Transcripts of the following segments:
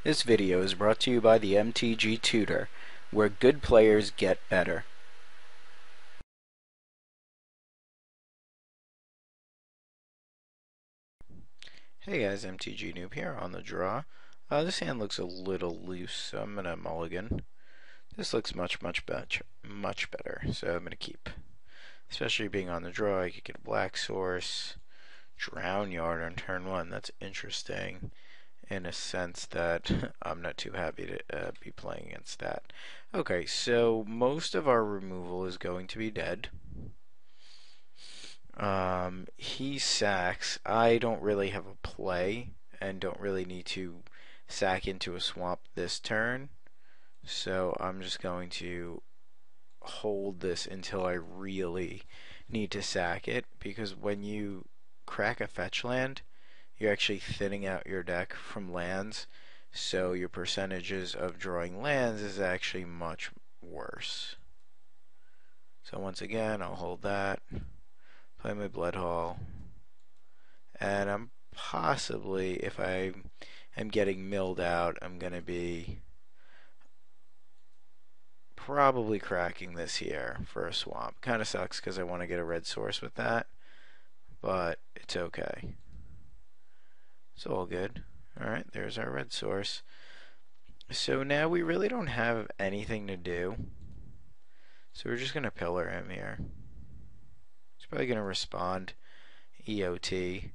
This video is brought to you by the MTG Tutor, where good players get better. Hey guys, MTG Noob here on the draw. This hand looks a little loose, so I'm gonna mulligan. This looks much better, so I'm gonna keep. Especially being on the draw, I could get a black source, drown yard on turn 1. That's interesting in a sense that I'm not too happy to be playing against that. Okay, so most of our removal is going to be dead. He sacks. I don't really have a play and don't really need to sack into a swamp this turn, so I'm just going to hold this until I really need to sack it, because when you crack a fetch land, you're actually thinning out your deck from lands, so your percentages of drawing lands is actually much worse. So once again, I'll hold that, play my Blood Hall, and I'm possibly, if I am getting milled out, I'm going to be probably cracking this here for a swamp. Kind of sucks because I want to get a red source with that, but it's okay. It's all good. Alright, there's our red source. So now we really don't have anything to do. So we're just going to pillar him here. He's probably going to respond EOT,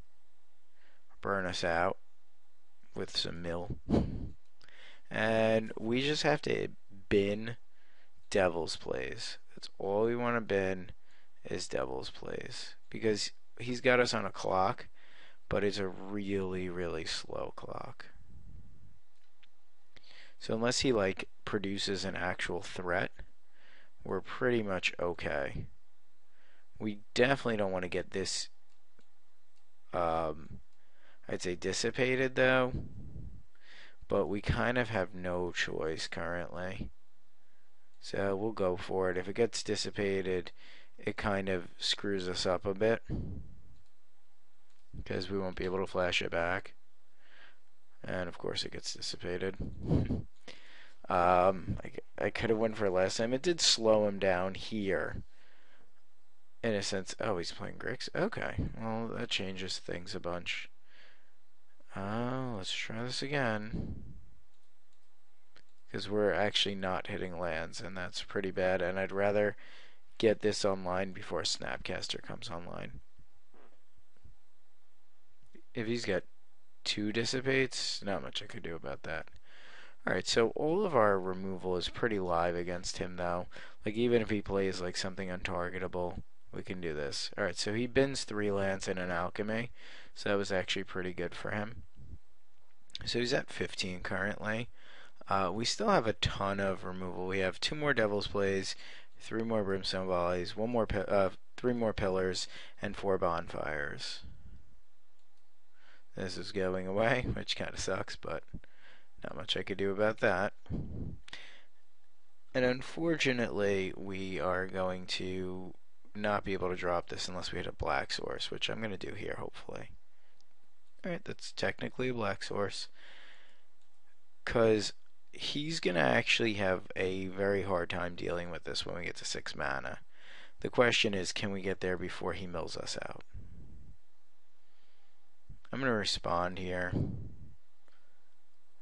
burn us out with some mill. And we just have to bin Devil's Plays. That's all we want to bin is Devil's Plays. Because he's got us on a clock, but it's a really slow clock. So unless he like produces an actual threat, we're pretty much okay. We definitely don't want to get this I'd say dissipated though, but we kind of have no choice currently. So we'll go for it. If it gets dissipated, it kind of screws us up a bit, because we won't be able to flash it back. And of course it gets dissipated. I could have went for it last time. It did slow him down here, in a sense. Oh, he's playing Grixis. Okay, well that changes things a bunch. Let's try this again, because we're actually not hitting lands, and that's pretty bad. And I'd rather get this online before Snapcaster comes online. If he's got 2 dissipates, not much I could do about that. Alright, so all of our removal is pretty live against him though. Like even if he plays like something untargetable, we can do this. Alright, so he bins 3 lands and an alchemy, so that was actually pretty good for him. So he's at 15 currently. We still have a ton of removal. We have 2 more Devil's Plays, 3 more Brimstone Volleys, 3 more Pillars, and 4 Bonfires. This is going away, which kind of sucks, but not much I could do about that. And unfortunately, we are going to not be able to drop this unless we hit a black source, which I'm going to do here, hopefully. Alright, that's technically a black source, because he's going to actually have a very hard time dealing with this when we get to 6 mana. The question is, can we get there before he mills us out? I'm going to respond here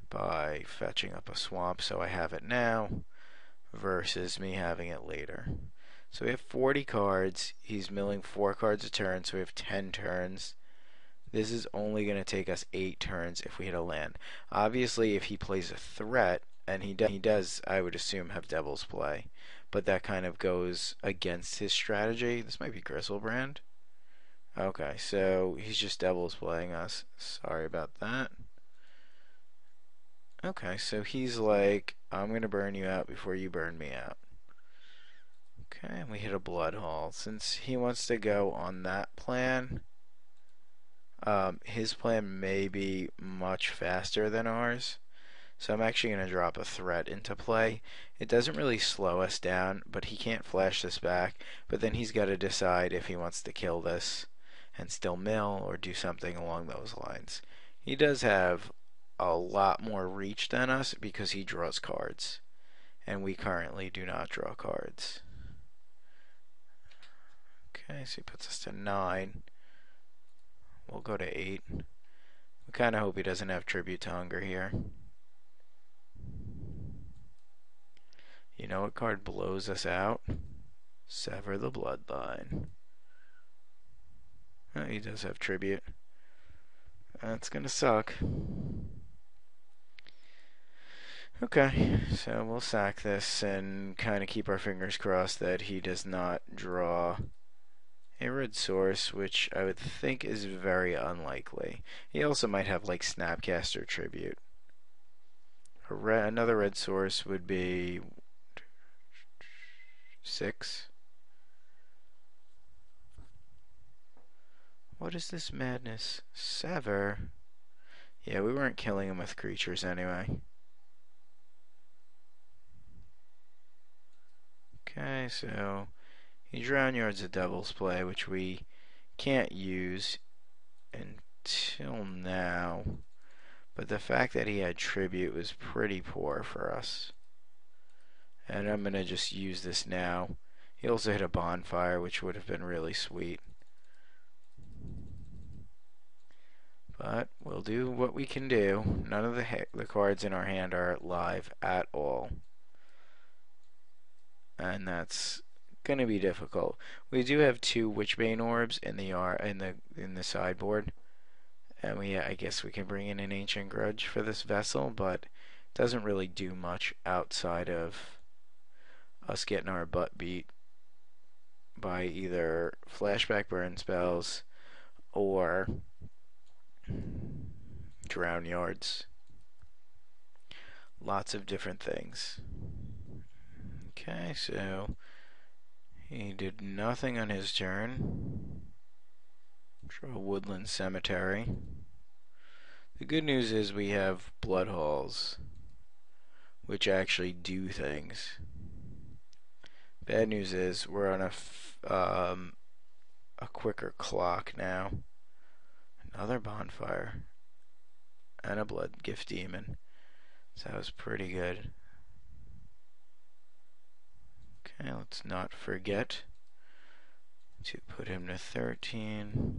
by fetching up a swamp so I have it now versus me having it later. So we have 40 cards. He's milling 4 cards a turn, so we have 10 turns. This is only going to take us 8 turns if we hit a land. Obviously, if he plays a threat, and he does, I would assume, have Devil's Play, but that kind of goes against his strategy. This might be Griselbrand. Okay, so he's just Devil's Playing us. Sorry about that. Okay, so he's like, I'm going to burn you out before you burn me out. Okay, and we hit a Blood Hall. Since he wants to go on that plan, his plan may be much faster than ours. So I'm actually going to drop a threat into play. It doesn't really slow us down, but he can't flash this back. But then he's got to decide if he wants to kill this and still mill or do something along those lines. He does have a lot more reach than us because he draws cards. And we currently do not draw cards. Okay, so he puts us to 9. We'll go to 8. We kind of hope he doesn't have Tribute to Hunger here. You know what card blows us out? Sever the Bloodline. Oh, he does have Tribute. That's gonna suck. Okay, so we'll sack this and kind of keep our fingers crossed that he does not draw a red source, which I would think is very unlikely. He also might have like Snapcaster Tribute. Another red source would be 6. What is this madness? Sever? Yeah, we weren't killing him with creatures anyway. Okay, so he Drown Yard's a Devil's Play, which we can't use until now. But the fact that he had Tribute was pretty poor for us. And I'm going to just use this now. He also hit a Bonfire, which would have been really sweet. But we'll do what we can do. None of the cards in our hand are live at all. And that's gonna be difficult. We do have 2 Witchbane orbs in the sideboard, and I guess we can bring in an Ancient Grudge for this vessel, but it doesn't really do much outside of us getting our butt beat by either flashback burn spells or Drown Yards. Lots of different things. Okay, so he did nothing on his turn. Draw Woodland Cemetery. The good news is we have Blood Halls, which actually do things. Bad news is we're on a quicker clock now. Another Bonfire and a Blood Gift Demon. So that was pretty good. Okay, let's not forget to put him to 13.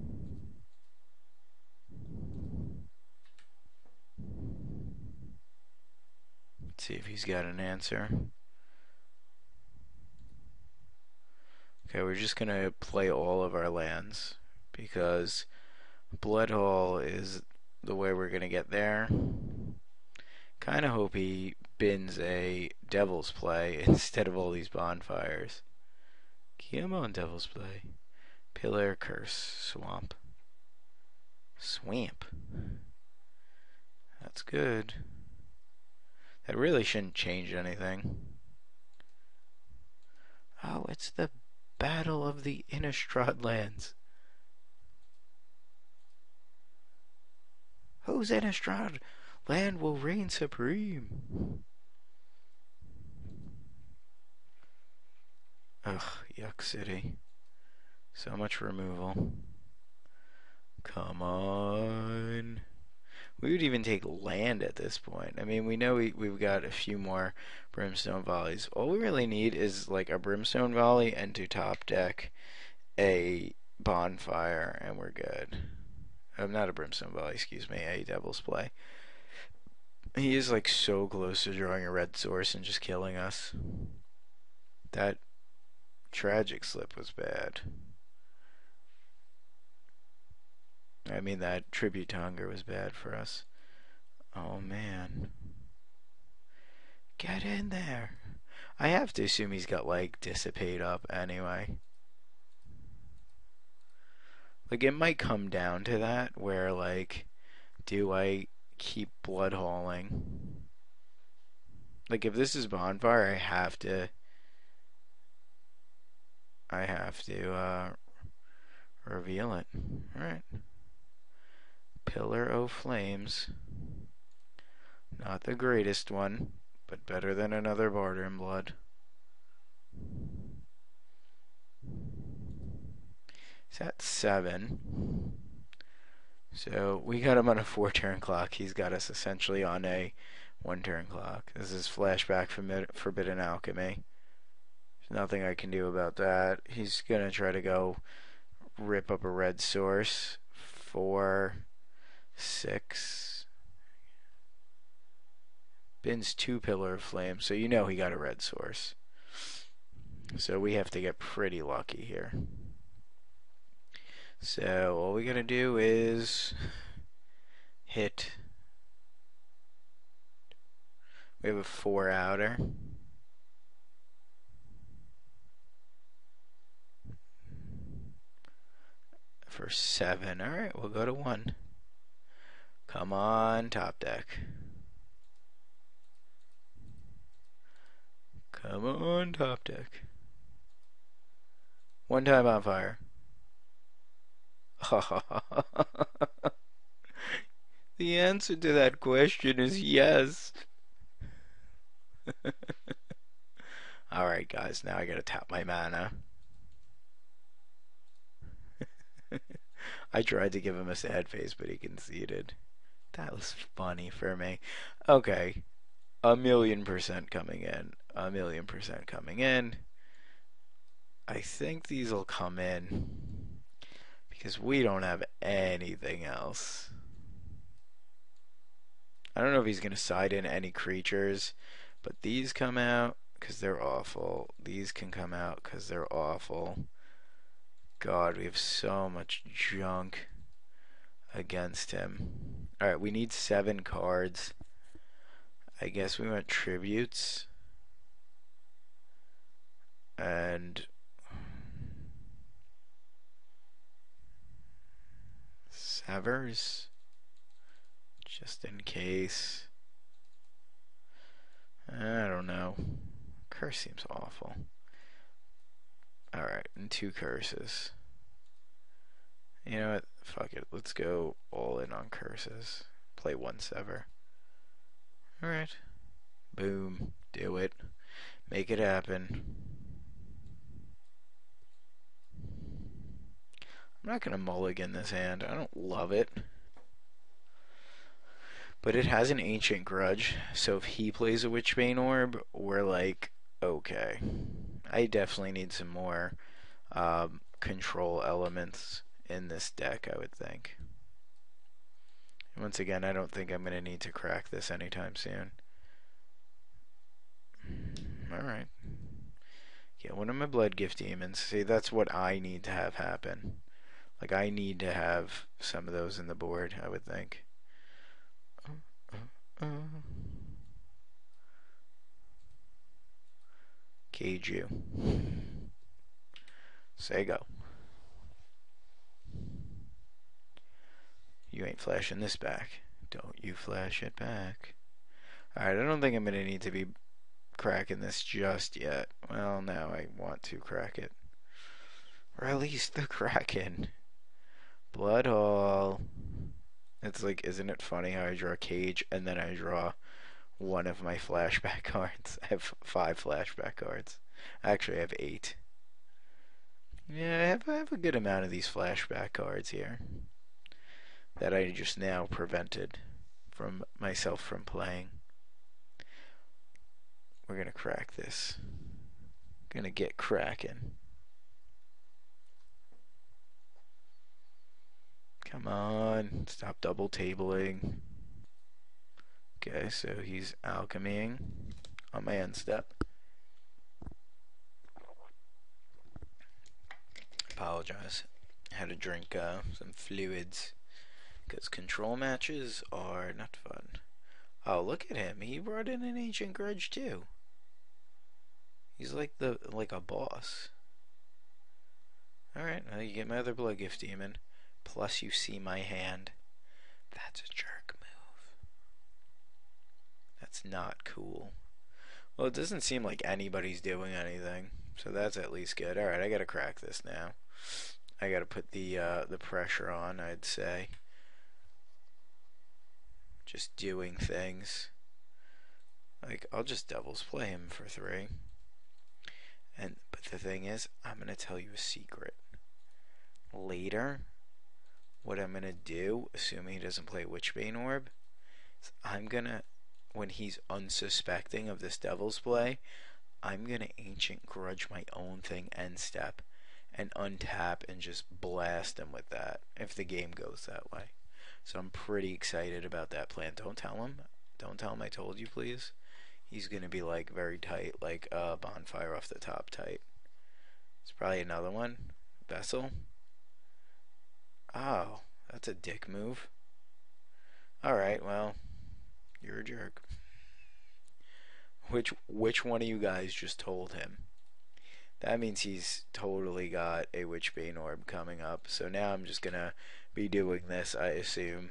Let's see if he's got an answer. Okay, we're just gonna play all of our lands because Bloodhall is the way we're gonna get there. Kinda hope he bins a Devil's Play instead of all these Bonfires. Come on, Devil's Play. Pillar, Curse, Swamp. Swamp. That's good. That really shouldn't change anything. Oh, it's the Battle of the Innistrad Lands. Whose Innistrad land will reign supreme? Ugh, Yuck City. So much removal. Come on. We would even take land at this point. I mean, we know we've got a few more Brimstone Volleys. All we really need is like a Brimstone Volley and to top deck a Bonfire, and we're good. Not a Brimstone Volley, excuse me, a Devil's Play. He is like so close to drawing a red source and just killing us. That Tragic Slip was bad. I mean, that Tribute to Hunger was bad for us. Oh, man. Get in there. I have to assume he's got, like, Dissipate up anyway. Like, it might come down to that, where, like, do I keep blood hauling? Like, if this is Bonfire, I have to reveal it. Alright. Pillar o' Flames. Not the greatest one, but better than another Barter in Blood. It's at 7. So we got him on a 4-turn clock. He's got us essentially on a 1-turn clock. This is flashback from Forbidden Alchemy. There's nothing I can do about that. He's gonna try to go rip up a red source. 4, 6. Bin's 2 Pillar of Flame, so you know he got a red source. So we have to get pretty lucky here. So all we gotta do is hit. We have a 4 outer. For 7. Alright, we'll go to 1. Come on, top deck. Come on, top deck. 1 time on fire. The answer to that question is yes. Alright, guys, now I gotta tap my mana. I tried to give him a sad face, but he conceded. That was funny for me. Okay, 1,000,000% coming in. 1,000,000% coming in. I think these will come in because we don't have anything else. I don't know if he's going to side in any creatures, but these come out because they're awful. These can come out because they're awful. God, we have so much junk against him. Alright, we need 7 cards. I guess we want tributes. And severs. Just in case. I don't know. Curse seems awful. Alright, and 2 curses. You know what? Fuck it. Let's go all in on curses. Play 1 sever. Alright. Boom. Do it. Make it happen. I'm not going to mulligan this hand. I don't love it. But it has an Ancient Grudge, so if he plays a Witchbane Orb, we're like, okay. I definitely need some more control elements in this deck, I would think. And once again, I don't think I'm going to need to crack this anytime soon. Alright. Get one of my Blood Gift Demons. See, that's what I need to have happen. Like, I need to have some of those in the board, I would think. Cage you. Say go. You ain't flashing this back. Don't you flash it back. Alright, I don't think I'm going to need to be cracking this just yet. Well, now I want to crack it. Release the Kraken. Blood Hall. It's like, isn't it funny how I draw Cage and then I draw one of my flashback cards? I have 5 flashback cards. Actually, I have 8. Yeah, I have a good amount of these flashback cards here that I just now prevented from myself from playing. We're gonna crack this. Gonna get cracking. Come on, stop double tabling. Okay, so he's alchemying on my end step. Apologize. I had to drink some fluids because control matches are not fun. Oh, look at him. He brought in an Ancient Grudge too. He's like a boss. Alright, now you get my other Blood Gift Demon. Plus you see my hand. That's a jerk move. That's not cool. Well, it doesn't seem like anybody's doing anything, so that's at least good. Alright, I gotta crack this now. I gotta put the pressure on, I'd say. Just doing things. Like, I'll just Devil's Play him for 3. But the thing is, I'm gonna tell you a secret. Later, what I'm going to do, assuming he doesn't play Witchbane Orb, is I'm going to, when he's unsuspecting of this Devil's play, I'm going to Ancient Grudge my own thing end step and untap and just blast him with that if the game goes that way. So I'm pretty excited about that plan. Don't tell him. Don't tell him I told you, please. He's going to be like very tight, like bonfire off the top tight. It's probably another one. Vessel. Oh, that's a dick move. Alright, well, you're a jerk. Which one of you guys just told him? That means he's totally got a Witchbane Orb coming up. So now I'm just gonna be doing this, I assume,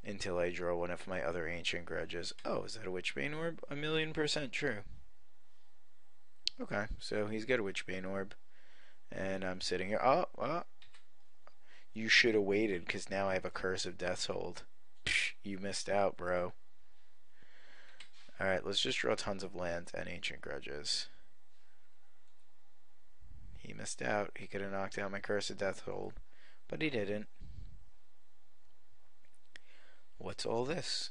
until I draw one of my other Ancient Grudges. Oh, is that a Witchbane Orb? 1,000,000% true. Okay, so he's got a Witchbane Orb. And I'm sitting here. Oh. You should have waited, because now I have a Curse of Death's Hold. Psh, you missed out, bro. Alright, let's just draw tons of lands and Ancient Grudges. He missed out. He could have knocked out my Curse of Death's Hold, but he didn't. What's all this?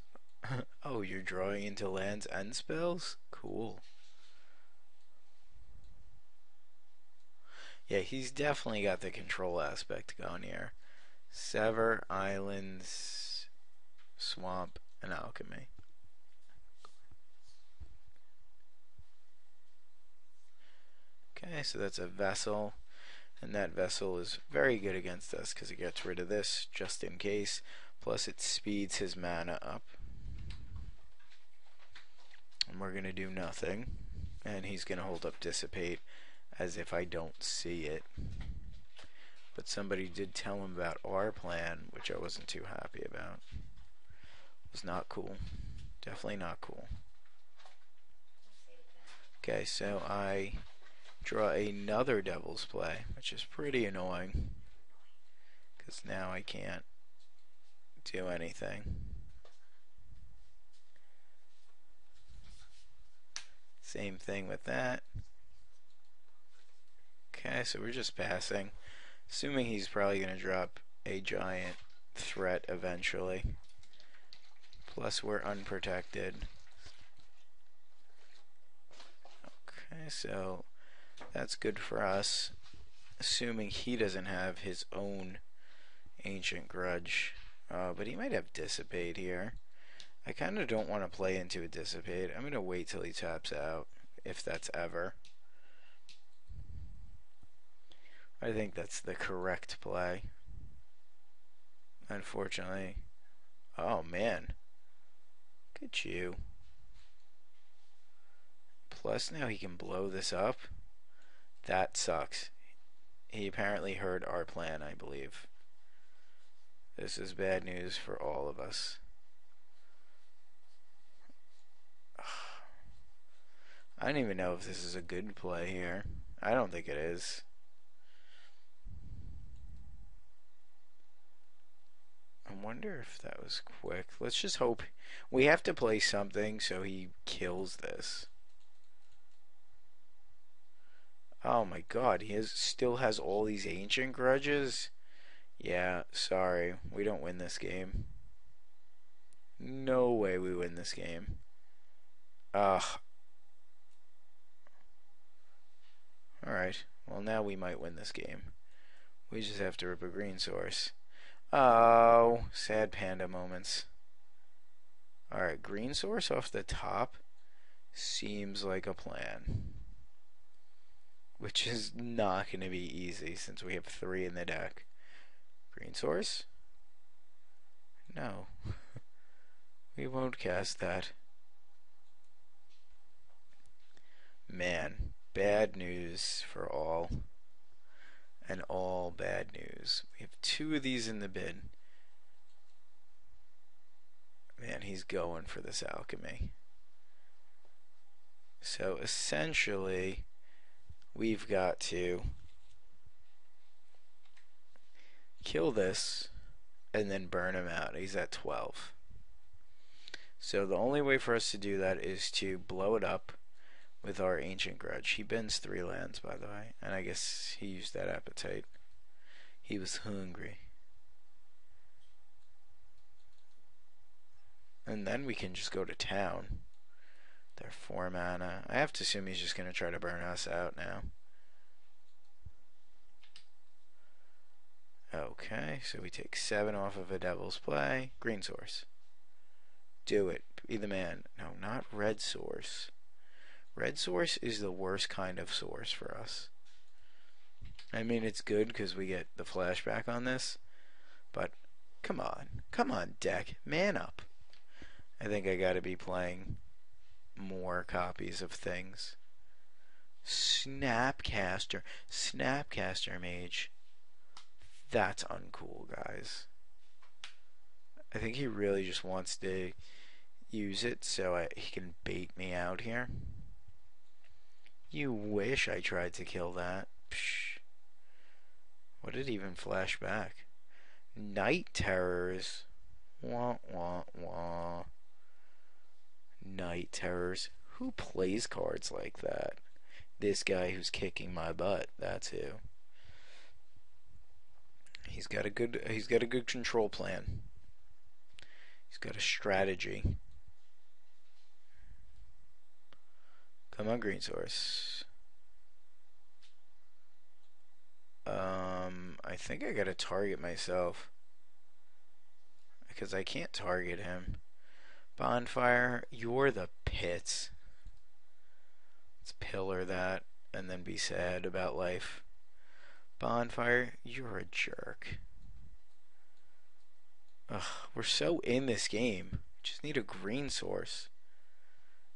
Oh, you're drawing into lands and spells? Cool. Yeah, he's definitely got the control aspect going here. Sever, Islands, Swamp, and Alchemy. Okay, so that's a Vessel. And that Vessel is very good against us because it gets rid of this just in case. Plus it speeds his mana up. And we're going to do nothing. And he's going to hold up Dissipate as if I don't see it. But somebody did tell him about our plan, which I wasn't too happy about. It was not cool. Definitely not cool. Okay, so I draw another Devil's Play, which is pretty annoying. Because now I can't do anything. Same thing with that. Okay, so we're just passing. Assuming he's probably going to drop a giant threat eventually. Plus we're unprotected. Okay, so that's good for us. Assuming he doesn't have his own Ancient Grudge. But he might have Dissipate here. I kind of don't want to play into a Dissipate. I'm going to wait till he taps out, if that's ever. I think that's the correct play. Unfortunately. Oh, man. Look at you. Plus now he can blow this up. That sucks. He apparently heard our plan, I believe. This is bad news for all of us. I don't even know if this is a good play here. I don't think it is. I wonder if that was quick. Let's just hope. We have to play something so he kills this. Oh my god, he still has all these Ancient Grudges? Yeah, sorry. We don't win this game. No way we win this game. Ugh. Alright, well now we might win this game. We just have to rip a green source. Oh, sad panda moments. Alright, green source off the top seems like a plan. Which is not going to be easy since we have 3 in the deck. Green source? No. We won't cast that. Man, bad news for all. And all bad news. We have 2 of these in the bin. Man, he's going for this alchemy. So essentially, we've got to kill this and then burn him out. He's at 12. So the only way for us to do that is to blow it up with our Ancient Grudge. He bends 3 lands, by the way, and I guess he used that appetite. He was hungry. And then we can just go to town. They're 4 mana. I have to assume he's just going to try to burn us out now. Okay, so we take 7 off of a Devil's Play. Green source. Do it. Be the man. No, not red source. Red source is the worst kind of source for us. I mean, it's good because we get the flashback on this, but come on. Come on, deck. Man up. I think I gotta be playing more copies of things. Snapcaster. Snapcaster Mage. That's uncool, guys. I think he really just wants to use it so he can bait me out here. You wish I tried to kill that. Psh. What did it even flash back? Night Terrors. Wah, wah, wah. Night Terrors. Who plays cards like that? This guy who's kicking my butt. That's who. He's got a good control plan. He's got a strategy. Come on, green source. I think I gotta target myself because I can't target him. Bonfire, you're the pits. Let's pillar that and then be sad about life. Bonfire, you're a jerk. Ugh, we're so in this game. Just need a green source.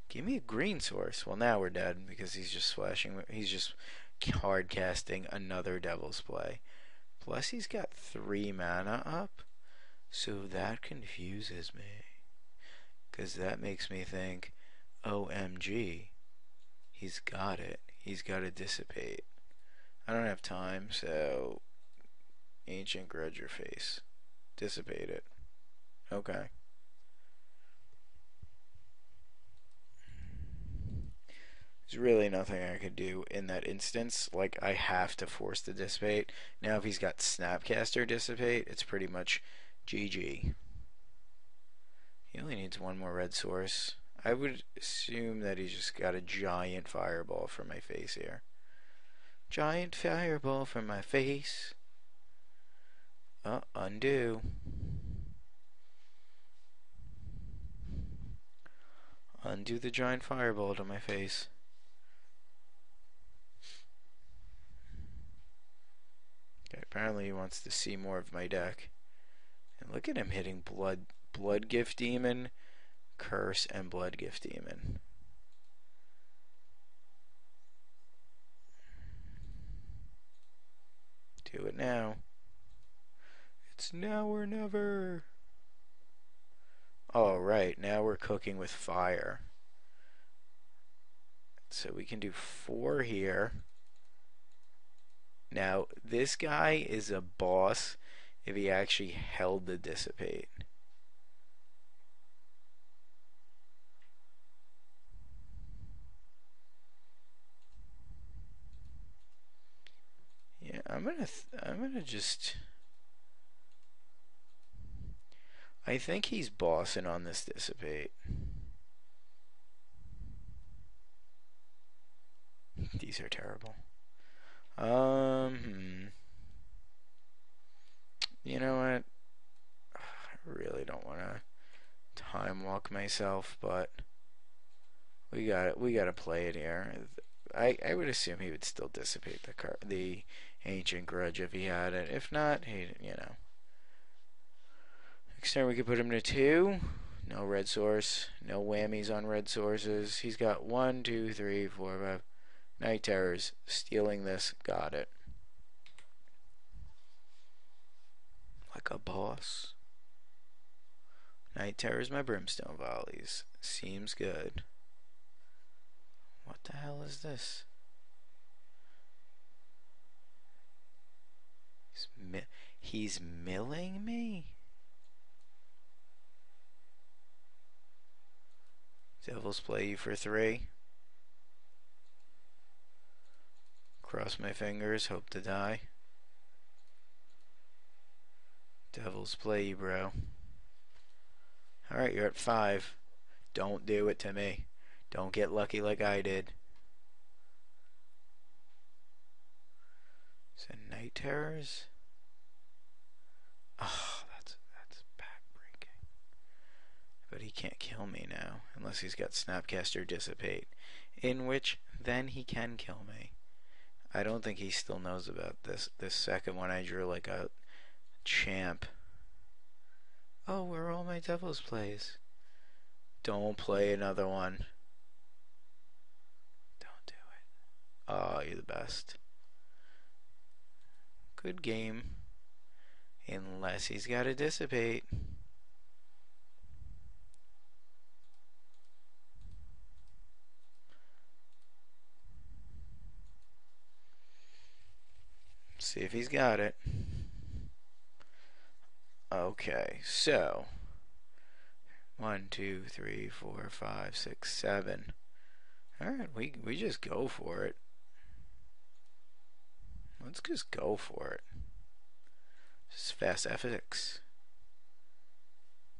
Give me a green source. Well, now we're dead because he's just flashing. He's just hard casting another Devil's Play. Plus, he's got 3 mana up. So that confuses me. Because that makes me think, OMG, he's got it. He's got to dissipate. I don't have time, so Ancient Grudge your face. Dissipate it. Okay. There's really nothing I could do in that instance. Like, I have to force the dissipate. Now, if he's got Snapcaster dissipate, it's pretty much GG. He only needs 1 more red source. I would assume that he's just got a giant fireball for my face here. Giant fireball for my face. Oh, undo. Undo the giant fireball to my face. Okay, apparently he wants to see more of my deck. And look at him hitting Blood Gift Demon, Curse, and Blood Gift Demon. Do it now. It's now or never. Oh, right. Now we're cooking with fire. So we can do 4 here. Now, this guy is a boss if he actually held the dissipate. Yeah, I'm gonna just. I think he's bossing on this dissipate. These are terrible. You know what? I really don't want to time walk myself, but we gotta play it here. I would assume he would still dissipate the Ancient Grudge if he had it. If not, next turn we could put him to 2. No red source. No whammies on red sources. He's got 1, 2, 3, 4, 5. Night Terrors. Stealing this. Got it. Like a boss. Night Terrors, my Brimstone Volleys. Seems good. What the hell is this? He's milling me? Devil's Play you for 3. Cross my fingers, hope to die. Devil's Play you, bro. Alright, you're at 5. Don't do it to me. Don't get lucky like I did. So night terrors? Oh, that's backbreaking. But he can't kill me now, unless he's got Snapcaster Dissipate. In which, then he can kill me. I don't think he still knows about this. This second one I drew like a champ. Oh, where are all my Devil's Plays? Don't play another one. Don't do it. Oh, you're the best. Good game. Unless he's got to dissipate. See if he's got it. Okay, so 1, 2, 3, 4, 5, 6, 7. Alright, we just go for it. Let's just go for it. This is fast F6.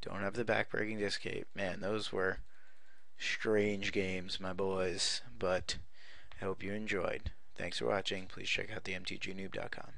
Don't have the backbreaking Discape. Man, those were strange games, my boys. But I hope you enjoyed. Thanks for watching. Please check out themtgnoob.com.